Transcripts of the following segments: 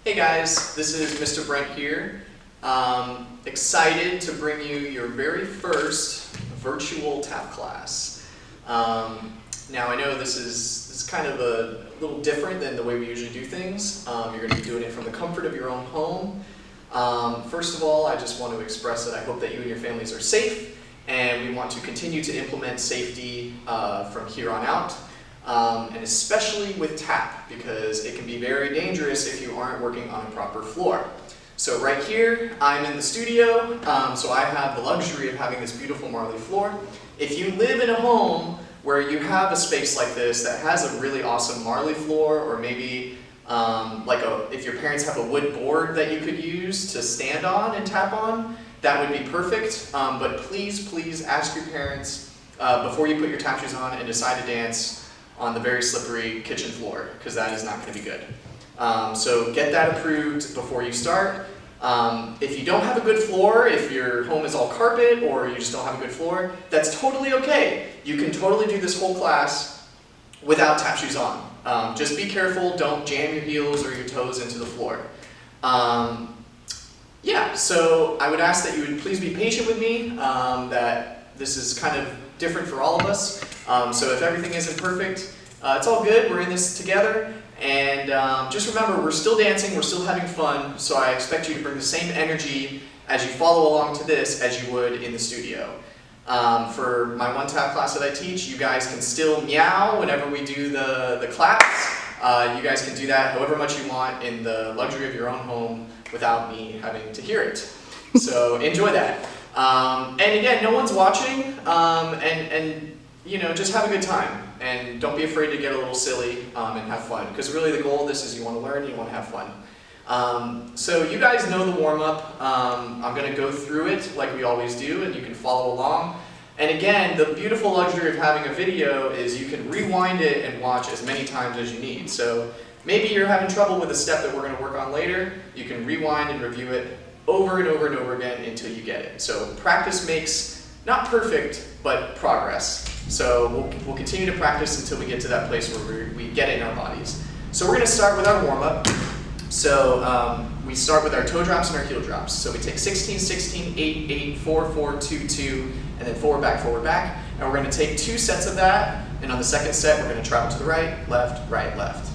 Hey guys, this is Mr. Brent here. Excited to bring you your very first virtual tap class. Now I know this is kind of a little different than the way we usually do things. You're going to be doing it from the comfort of your own home. First of all, I just want to express that I hope that you and your families are safe, and we want to continue to implement safety from here on out. And especially with tap, because it can be very dangerous if you aren't working on a proper floor. So right here, I'm in the studio, so I have the luxury of having this beautiful marley floor. If you live in a home where you have a space like this that has a really awesome marley floor, or maybe if your parents have a wood board that you could use to stand on and tap on, that would be perfect. But please ask your parents before you put your tap shoes on and decide to dance on the very slippery kitchen floor, because that is not going to be good. So get that approved before you start. If you don't have a good floor, if your home is all carpet or you just don't have a good floor, that's totally okay. You can totally do this whole class without tap shoes on. Just be careful, don't jam your heels or your toes into the floor. Yeah, so I would ask that you would please be patient with me, that this is kind of different for all of us. So if everything isn't perfect, it's all good, we're in this together. And just remember, we're still dancing, we're still having fun, so I expect you to bring the same energy as you follow along to this as you would in the studio. For my one tap class that I teach, you guys can still meow whenever we do the claps. You guys can do that however much you want in the luxury of your own home without me having to hear it. So enjoy that. And again, no one's watching, and you know, just have a good time. And don't be afraid to get a little silly and have fun, because really the goal of this is you want to learn, you want to have fun. So you guys know the warm-up. I'm going to go through it like we always do, and you can follow along. And again, the beautiful luxury of having a video is you can rewind it and watch as many times as you need. So maybe you're having trouble with a step that we're going to work on later. You can rewind and review it over and over and over again until you get it. So practice makes, not perfect, but progress. So we'll continue to practice until we get to that place where we get it in our bodies. So we're going to start with our warm-up. So we start with our toe drops and our heel drops. So we take 16, 16, 8, 8, 4, 4, 2, 2, and then forward, back. And we're going to take 2 sets of that, and on the second set we're going to travel to the right, left.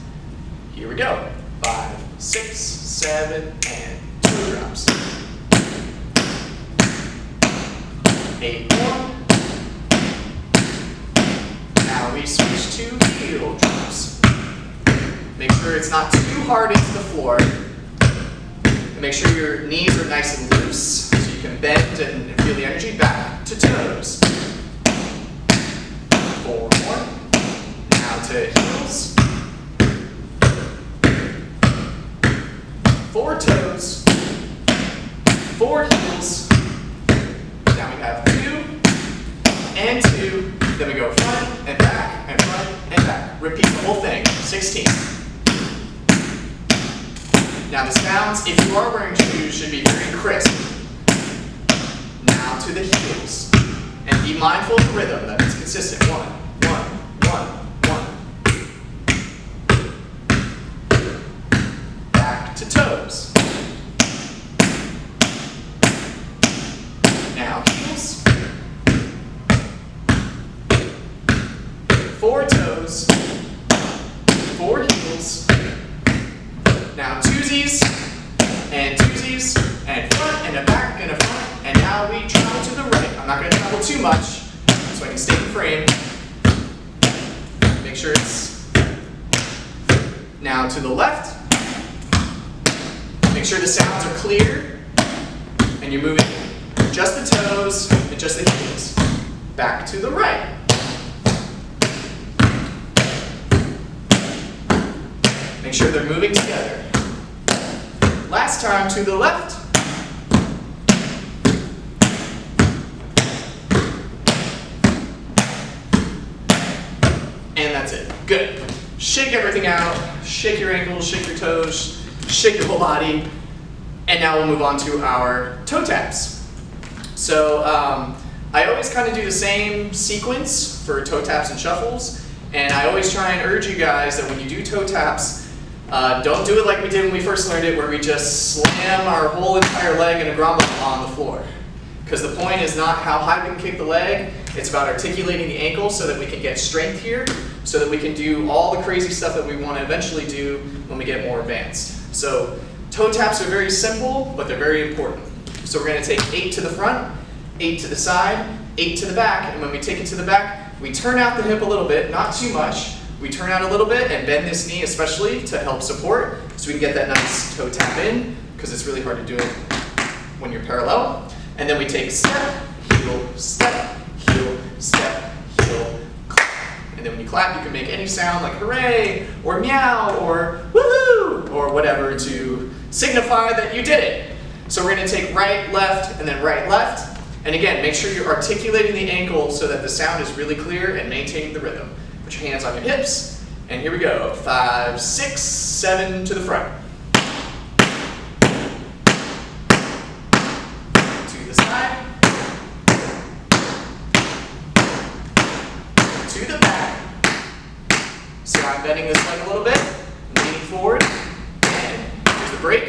Here we go. 5, 6, 7, and toe drops. 8, 1. Now we switch to heel drops. Make sure it's not too hard into the floor. And make sure your knees are nice and loose so you can bend and feel the energy. Back to toes. 4 more. Now to heels. 4 toes. 4 heels. Now we have 2 and 2. Then we go front and back and front and back. Repeat the whole thing. 16. Now the sounds, if you are wearing shoes, should be very crisp. Now to the heels. And be mindful of the rhythm, that it's consistent. 1, 1, 1, 1. Back to toes. Now heels. 4 toes, 4 heels. Now twosies, and front, and a back, and a front. And now we travel to the right. I'm not going to travel too much, so I can stay in frame. Make sure it's now to the left. Make sure the sounds are clear, and you're moving just the toes and just the heels. Back to the right. Make sure they're moving together. Last time to the left. And that's it. Good. Shake everything out. Shake your ankles, shake your toes, shake your whole body. And now we'll move on to our toe taps. So I always kind of do the same sequence for toe taps and shuffles. And I always try and urge you guys that when you do toe taps, Don't do it like we did when we first learned it, where we just slam our whole entire leg in a grommet on the floor. Because the point is not how high we can kick the leg, it's about articulating the ankle so that we can get strength here, so that we can do all the crazy stuff that we want to eventually do when we get more advanced. So toe taps are very simple, but they're very important. So we're going to take 8 to the front, 8 to the side, 8 to the back, and when we take it to the back, we turn out the hip a little bit, not too much. We turn out a little bit and bend this knee especially to help support, so we can get that nice toe tap in, because it's really hard to do it when you're parallel. And then we take step, heel, step, heel, step, heel, clap. And then when you clap, you can make any sound like hooray, or meow, or woohoo, or whatever to signify that you did it. So we're going to take right, left, and then right, left. And again, make sure you're articulating the ankle so that the sound is really clear and maintaining the rhythm. Put your hands on your hips, and here we go. 5, 6, 7 to the front. To the side. To the back. So I'm bending this leg a little bit, leaning forward, and here's the break.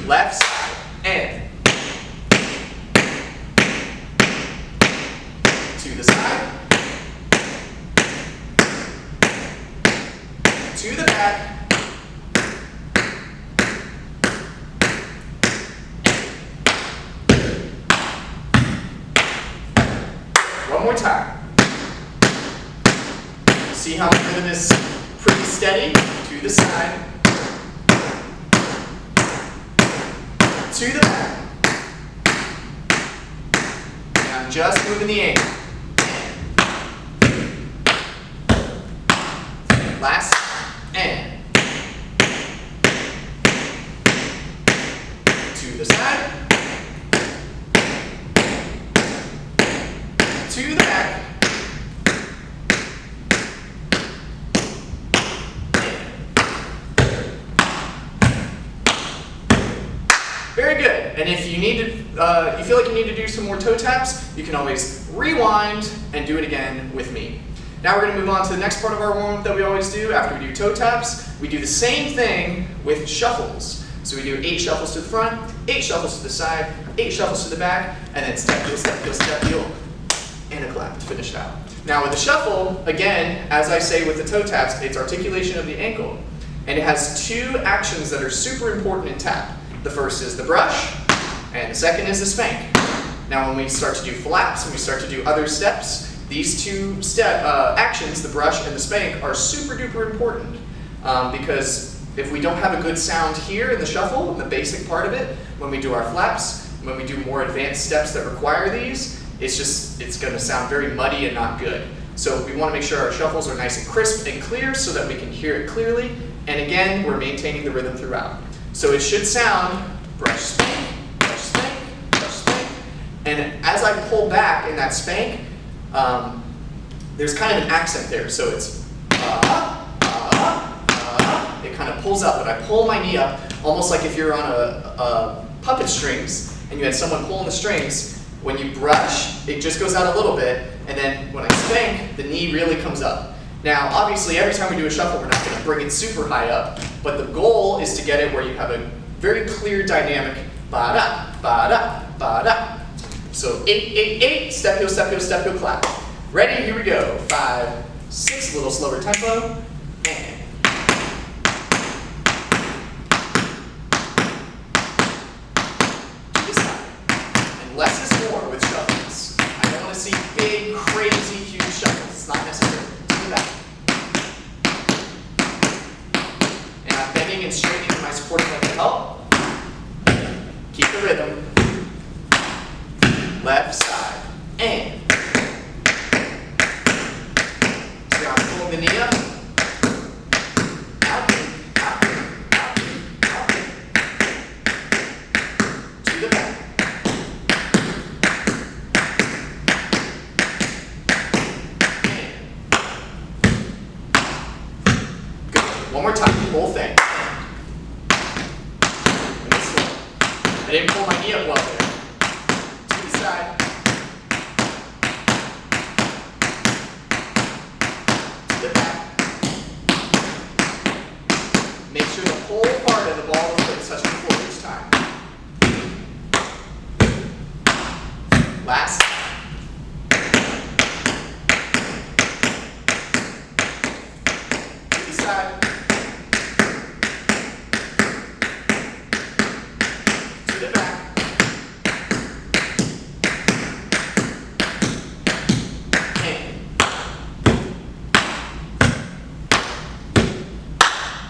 Left side, and to the side, to the back, one more time. See how the rhythm is pretty steady? To the side, to the back, and I'm just moving the ankle. Last, and to the side, to the back, very good. And if you need to, you feel like you need to do some more toe taps, you can always rewind and do it again with me. Now we're going to move on to the next part of our warm-up that we always do after we do toe taps. We do the same thing with shuffles. So we do 8 shuffles to the front, 8 shuffles to the side, 8 shuffles to the back, and then step, heel, step, heel, step, heel, and a clap to finish it out. Now with the shuffle, again, as I say with the toe taps, it's articulation of the ankle. And it has 2 actions that are super important in tap. The first is the brush, and the second is the spank. Now when we start to do flaps and we start to do other steps, these 2 actions, the brush and the spank, are super duper important because if we don't have a good sound here in the shuffle, in the basic part of it, when we do our flaps, when we do more advanced steps that require these, it's going to sound very muddy and not good. So we want to make sure our shuffles are nice and crisp and clear so that we can hear it clearly. And again, we're maintaining the rhythm throughout. So it should sound brush, spank, brush, spank, brush, spank. And as I pull back in that spank, there's kind of an accent there. So it's it kind of pulls up, but I pull my knee up almost like if you're on a puppet strings and you had someone pulling the strings. When you brush, it just goes out a little bit, and then when I spank, the knee really comes up. Now, obviously, every time we do a shuffle, we're not going to bring it super high up, but the goal is to get it where you have a very clear dynamic ba-da, ba-da, ba-da. So 8, 8, 8, step, heel, step, heel, step, heel, clap. Ready? Here we go. 5, 6, a little slower tempo, and to the side. And less is more with shuffles. I don't want to see big, crazy, huge shuffles. It's not necessary. To the back. And I'm bending and straightening my supporting leg to help. Keep the rhythm. Left side. And. So I'm pulling the knee up. Out, out, out, out. To the back. One more time, the whole thing. And this one. I didn't pull my knee up well there. To the side. To the back. whole part of the ball of the foot is touching the floor each time. Last. To the side. To the back.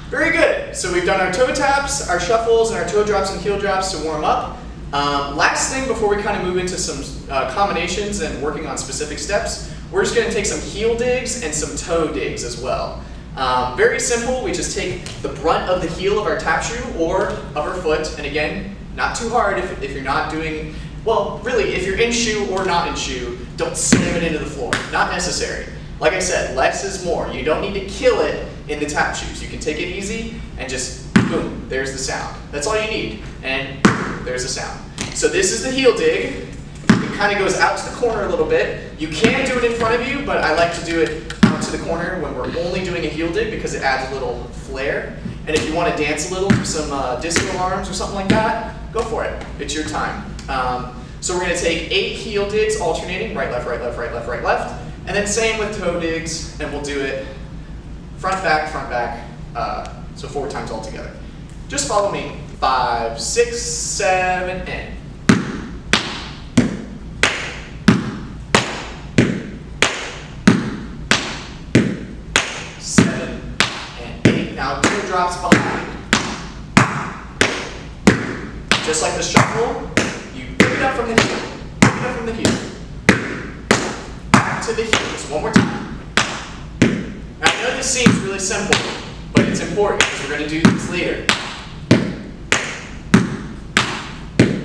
Very good. So we've done our toe taps, our shuffles, and our toe drops and heel drops to warm up. Last thing before we kind of move into some combinations and working on specific steps, we're just going to take some heel digs and some toe digs as well. Very simple. We just take the brunt of the heel of our tap shoe or of our foot, and again, not too hard if you're not doing, well, really, if you're in shoe or not in shoe, don't slam it into the floor. Not necessary. Like I said, less is more. You don't need to kill it in the tap shoes. You can take it easy and just boom, there's the sound. That's all you need, and there's the sound. So this is the heel dig. It kind of goes out to the corner a little bit. You can do it in front of you, but I like to do it out to the corner when we're only doing a heel dig because it adds a little flair. And if you want to dance a little, do some disco arms or something like that, go for it. It's your time. So we're going to take 8 heel digs alternating, right, left, right, left, right, left, right, left. And then same with toe digs, and we'll do it front, back, so 4 times all together. Just follow me. 5, 6, 7, and. 7 and 8. Now toe drops behind. Just like the shuffle, you pick it up from the heel. Pick it up from the heel. Back to the heels. One more time. Now, I know this seems really simple, but it's important because we're going to do this later.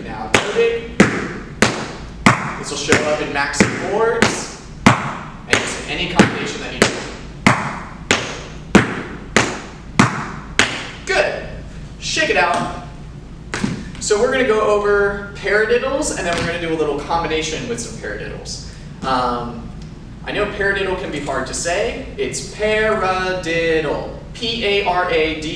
Now, toe dig. This will show up in maxi boards and just in any combination that you do. Good. Shake it out. So we're going to go over paradiddles, and then we're going to do a little combination with some paradiddles. I know paradiddle can be hard to say. It's paradiddle. P-A-R-A-D-I-D-D-L-E.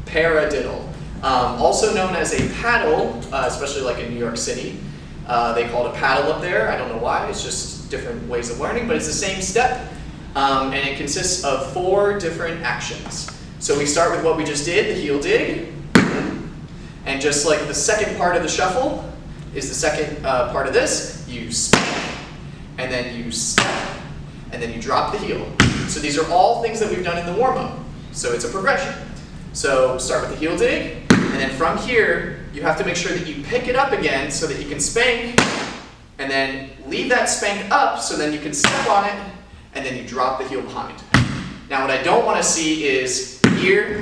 Paradiddle. Also known as a paddle, especially like in New York City. They call it a paddle up there. I don't know why. It's just different ways of learning, but it's the same step. And it consists of 4 different actions. So we start with what we just did, the heel dig. And just like the second part of the shuffle is the second part of this, you spank, and then you step, and then you drop the heel. So these are all things that we've done in the warm-up. So it's a progression. So start with the heel dig, and then from here, you have to make sure that you pick it up again so that you can spank, and then leave that spank up so then you can step on it, and then you drop the heel behind. Now what I don't want to see is here,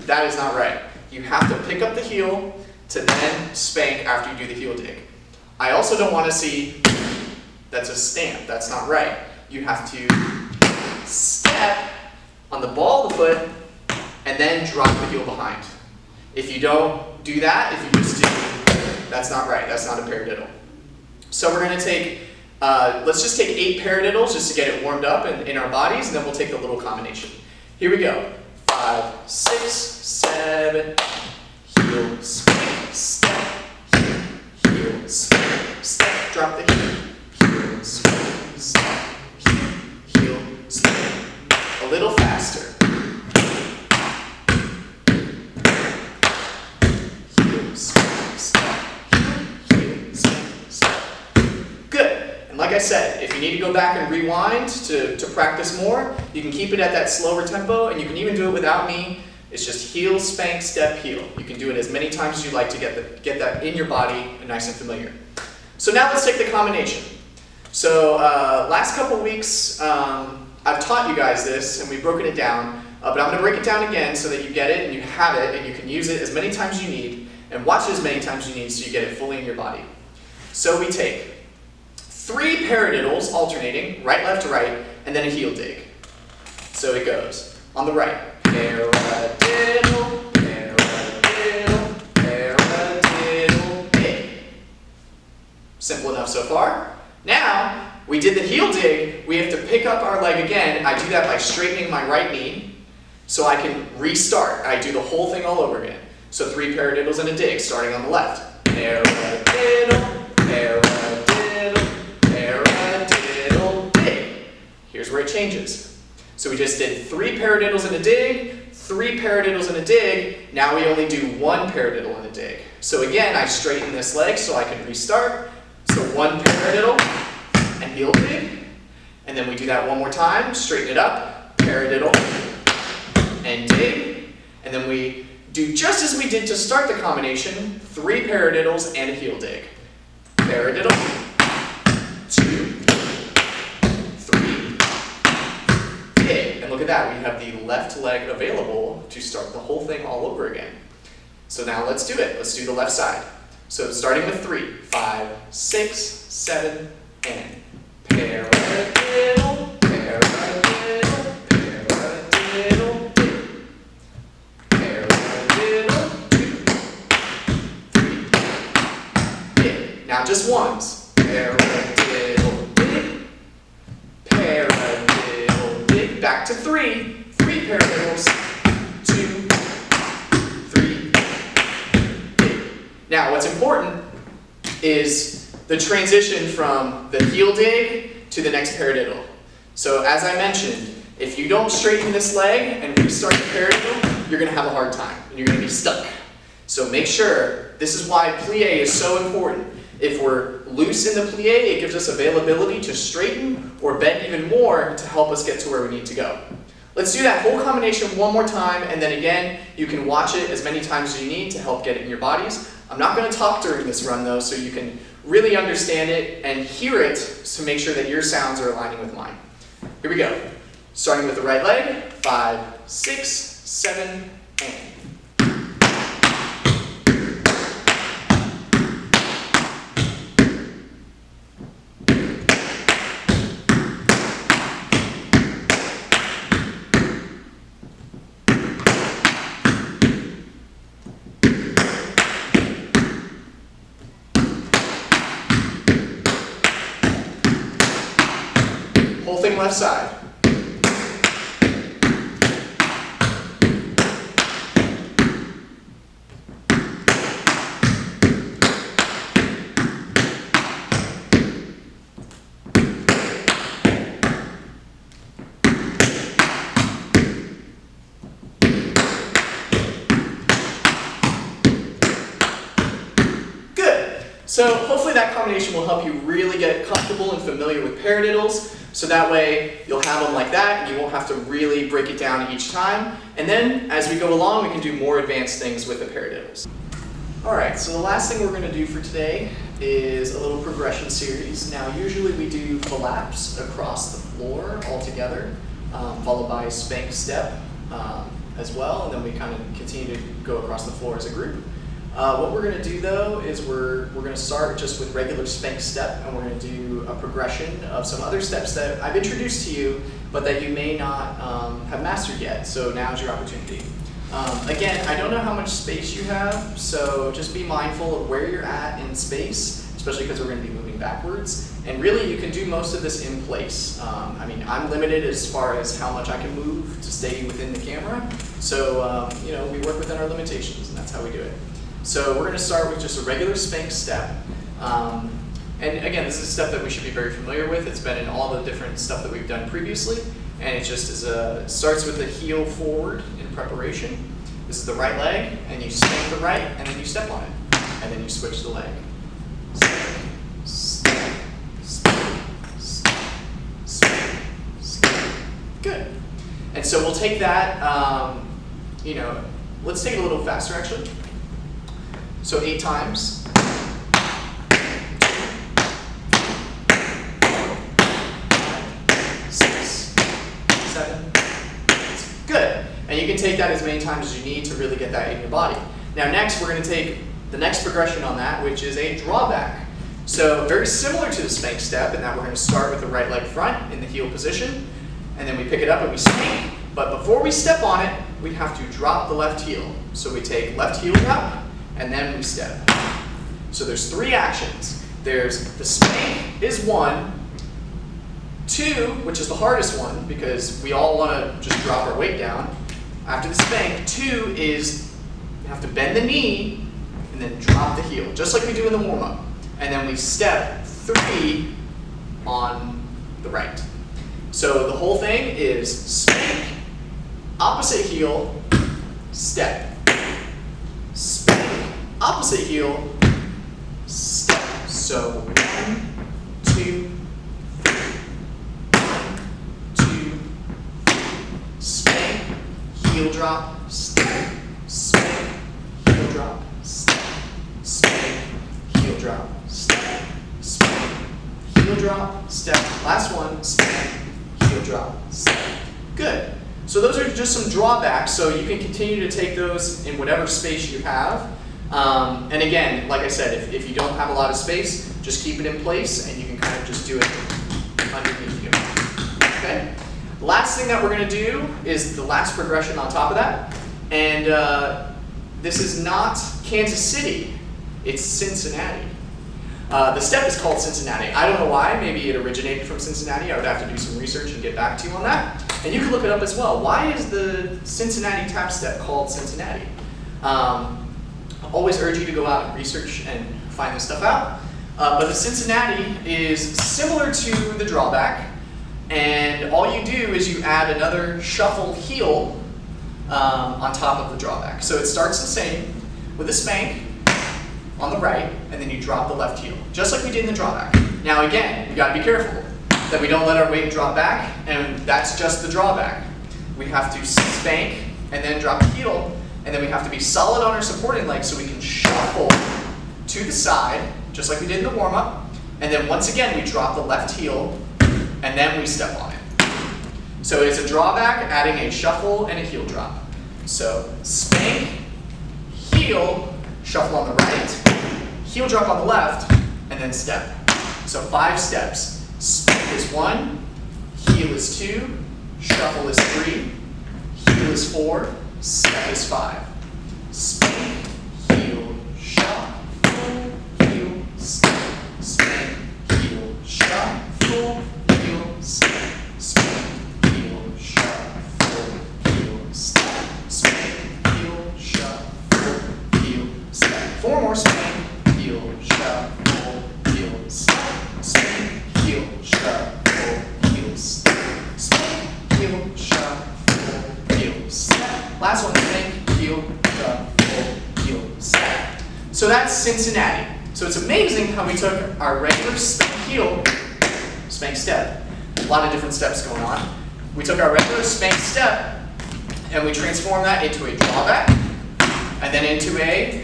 that is not right. You have to pick up the heel to then spank after you do the heel dig. I also don't want to see, that's a stamp, that's not right. You have to step on the ball of the foot and then drop the heel behind. If you don't do that, if you just do, that's not right, that's not a paradiddle. So we're going to take, let's just take 8 paradiddles just to get it warmed up in our bodies, and then we'll take the little combination. Here we go. 5, 6, 7, heel, spank, step, heel, spank, step, drop the heel, spank, step, heel, spank. A little faster. Heel, spank, step, heel, spank, step. Good. And like I said, if you need to go back and rewind to practice more, you can keep it at that slower tempo, and you can even do it without me. It's just heel, spank, step, heel. You can do it as many times as you like to get that in your body and nice and familiar. So now let's take the combination. So last couple weeks, I've taught you guys this, and we've broken it down, but I'm going to break it down again so that you get it and you have it and you can use it as many times as you need and watch it as many times as you need so you get it fully in your body. So we take 3 paradiddles alternating, right, left to right, and then a heel dig. So it goes on the right. Paradiddle, paradiddle, paradiddle, dig. Simple enough so far. Now, we did the heel dig. We have to pick up our leg again. I do that by straightening my right knee. So I can restart. I do the whole thing all over again. So 3 paradiddles and a dig, starting on the left. Paradiddle, paradiddle, paradiddle, dig. Here's where it changes. So we just did 3 paradiddles and a dig, 3 paradiddles and a dig. Now we only do 1 paradiddle and a dig. So again, I straighten this leg so I can restart. So 1 paradiddle and heel dig. And then we do that one more time, straighten it up, paradiddle and dig. And then we do just as we did to start the combination, 3 paradiddles and a heel dig. Paradiddle, 2, 3, dig. And look at that, we have the left leg available to start the whole thing all over again. So now let's do it. Let's do the left side. So starting with 3, 5, 6, 7, and paradiddle, paradiddle, paradiddle, dig. Paradiddle, 2, 3, dig. Now just once. Paradiddle, dig. Paradiddle, dig. Back to 3. 3 paradiddles. 2, 3, dig. Now what's important is the transition from the heel dig to the next paradiddle. So as I mentioned, if you don't straighten this leg and restart the paradiddle, you're going to have a hard time and you're going to be stuck. So make sure, this is why plie is so important. If we're loose in the plie, it gives us availability to straighten or bend even more to help us get to where we need to go. Let's do that whole combination one more time, and then again, you can watch it as many times as you need to help get it in your bodies. I'm not going to talk during this run though, so you can really understand it and hear it to make sure that your sounds are aligning with mine. Here we go. Starting with the right leg, 5, 6, 7, and. Whole thing left side. Good. So hopefully that combination will help you really get comfortable and familiar with paradiddles. So that way you'll have them like that and you won't have to really break it down each time. And then as we go along, we can do more advanced things with the paradiddles. Alright, so the last thing we're going to do for today is a little progression series. Now usually we do flaps across the floor all together, followed by a spank step as well, and then we kind of continue to go across the floor as a group. What we're going to do though is we're going to start just with regular spank step, and we're going to do a progression of some other steps that I've introduced to you but that you may not have mastered yet, so now's your opportunity. Again, I don't know how much space you have, so just be mindful of where you're at in space, especially because we're going to be moving backwards. And really you can do most of this in place. I mean, I'm limited as far as how much I can move to stay within the camera, so you know, we work within our limitations, and that's how we do it. So we're going to start with just a regular spank step. And again, this is a step that we should be very familiar with. It's been in all the different stuff that we've done previously. And it just is starts with the heel forward in preparation. This is the right leg, and you spank the right, and then you step on it. And then you switch the leg. Spank, spank, spank, spank, spank, spank. Good. And so we'll take that, you know, let's take it a little faster actually. So 8 times. 6, 7, 8. Good. And you can take that as many times as you need to really get that in your body. Now next, we're going to take the next progression on that, which is a drawback. So very similar to the spank step, in that we're going to start with the right leg front in the heel position, and then we pick it up and we spank. But before we step on it, we have to drop the left heel. So we take left heel up, and then we step. So there's 3 actions. There's the spank is 1, 2, which is the hardest one because we all want to just drop our weight down. after the spank. 2 is you have to bend the knee and then drop the heel, just like we do in the warm-up. And then we step 3 on the right. So the whole thing is spank, opposite heel, step. Spank, opposite heel, step. So 1, 2, 2, spank, heel drop, step, spank, heel drop, step, spank, heel drop, step, spank, heel drop, step. Last one, spank, heel drop, step. Good. So those are just some drawbacks, so you can continue to take those in whatever space you have. And again, like I said, if you don't have a lot of space, just keep it in place and you can kind of just do it underneath you. Okay? Last thing that we're going to do is the last progression on top of that. And this is not Kansas City, it's Cincinnati. The step is called Cincinnati. I don't know why, maybe it originated from Cincinnati. I would have to do some research and get back to you on that. And you can look it up as well. Why is the Cincinnati tap step called Cincinnati? I always urge you to go out and research and find this stuff out. But the Cincinnati is similar to the drawback, and all you do is you add another shuffle heel on top of the drawback. So it starts the same with a spank on the right, and then you drop the left heel, just like we did in the drawback. Now again, we gotta be careful that we don't let our weight drop back, and that's just the drawback. We have to spank and then drop the heel, and then we have to be solid on our supporting leg so we can shuffle to the side, just like we did in the warm-up, and then once again we drop the left heel, and then we step on it. So it's a drawback, adding a shuffle and a heel drop. So spank, heel, shuffle on the right, heel drop on the left, and then step. So 5 steps. Spank is 1, heel is 2, shuffle is 3, heel is 4, step is 5. Spank, heel, shuffle, heel, step. Spank, heel, shuffle, heel, step. Spank, heel, shuffle, heel, step. Spank, heel, shuffle, heel, step. 4 more. Spank, heel, shuffle, heel, step. Spank, heel, shuffle, heel, step. Spank, heel, shuffle, heel, step. Last one, spank, heel, shuffle, heel, step. So that's Cincinnati. So it's amazing how we took our regular spank heel, spank step, a lot of different steps going on. We took our regular spank step and we transformed that into a drawback and then into a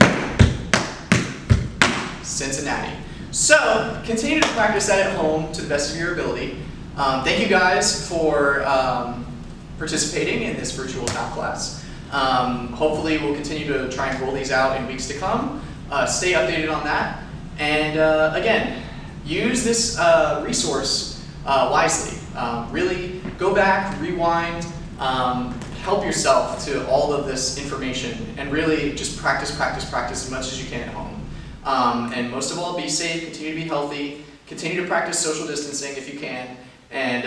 Cincinnati. So continue to practice that at home to the best of your ability. Thank you guys for participating in this virtual tap class. Hopefully we'll continue to try and roll these out in weeks to come. Stay updated on that. And again, use this resource wisely. Really go back, rewind, help yourself to all of this information, and really just practice as much as you can at home. And most of all, be safe, continue to be healthy, continue to practice social distancing if you can, and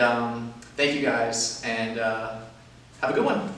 thank you guys, and have a good one.